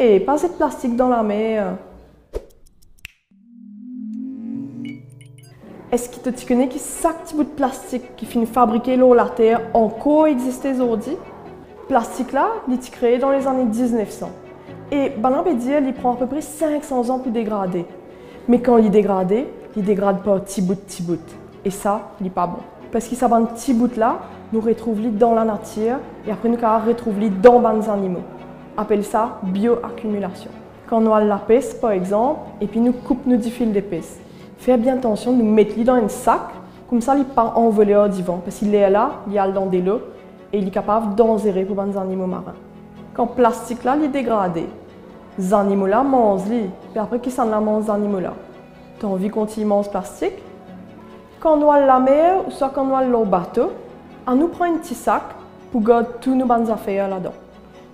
Et pas de plastique dans la mer. Est-ce que tu connais que chaque petit bout de plastique qui finit fabriquer l'eau la terre encore existe aujourd'hui? Le plastique là, il est créé dans les années 1900. Et on peut dire qu'il prend à peu près 500 ans pour dégrader. Mais quand il dégrade pas petit bout. Et ça, il n'est pas bon. Parce que ça va un petit bout là, nous retrouvons dans la nature et après nous retrouvons dans les animaux. On appelle ça bioaccumulation. Quand on a la pêche par exemple, et puis nous coupons nos fils d'épaisse. Faire bien attention de nous mettre dans un sac, comme ça il ne peut pas envoler au divan. Parce qu'il est là, il est dans des lots et il est capable d'enserrer pour les animaux marins. Quand le plastique là, il est dégradé, les animaux là mangent, et après qui s'en mangent les animaux là. Tu as envie qu'on y mange plastique? Quand on a la mer ou soit quand on a le bateau, on nous prend un petit sac pour garder tous nos bonnes affaires là-dedans.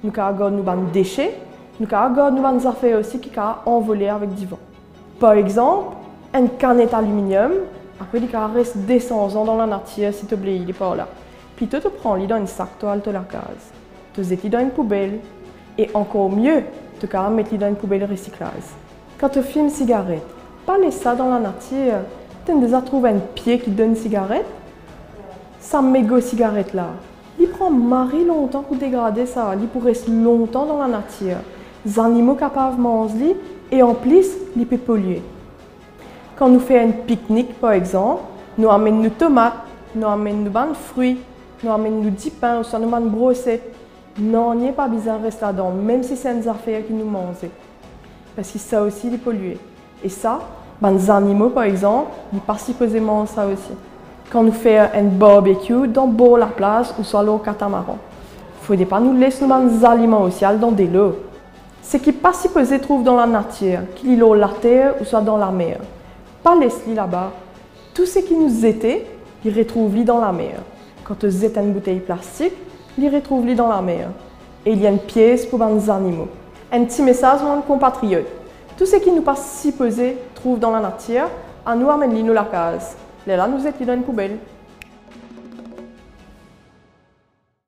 Nous gardons nos bonnes déchets, nous gardons nos bonnes affaires aussi qui sont envolées avec du vent. Par exemple, une canette d'aluminium, après il reste des 100 ans dans la nature si tu oublies, il est pas là. Puis tu te prends dans un sac, tu te la case. Tu le mets dans une poubelle. Et encore mieux, tu peux mettre dans une poubelle recyclage. Quand tu fumes une cigarette, pas laisser ça dans la nature. Tu as déjà trouvé un pied qui donne une cigarette? Ça mégot cigarette là. Il prend marre longtemps pour dégrader ça. Il pourrait rester longtemps dans la nature. Les animaux capables de manger et en plus, il peut polluer. Quand nous faisons un pique-nique par exemple, nous amenons nos tomates, nous amenons nos fruits, nous amenons nos petits pains ou nos brochettes. Non, il n'est pas bizarre de rester là-dedans, même si c'est une affaire qui nous mange. Parce que ça aussi, il est pollué. Et ça, les animaux par exemple, ils ne sont pas supposés manger ça aussi. Quand nous faisons un barbecue dans bord la plage ou sur le catamaran, il ne faut pas nous laisser nos aliments aussi dans des lots. Ce qui n'est pas supposé trouver dans la nature, qu'il est la terre ou soit dans la mer. Pas laisser là-bas. Tout ce qui nous était, il retrouve dans la mer. Quand tu jettes une bouteille plastique, il retrouve dans la mer. Et il y a une pièce pour les animaux. Un petit message à nos compatriotes. Tout ce qui nous pas supposé trouve dans la nature, à nous amène dans la case. Là, nous étions dans une poubelle.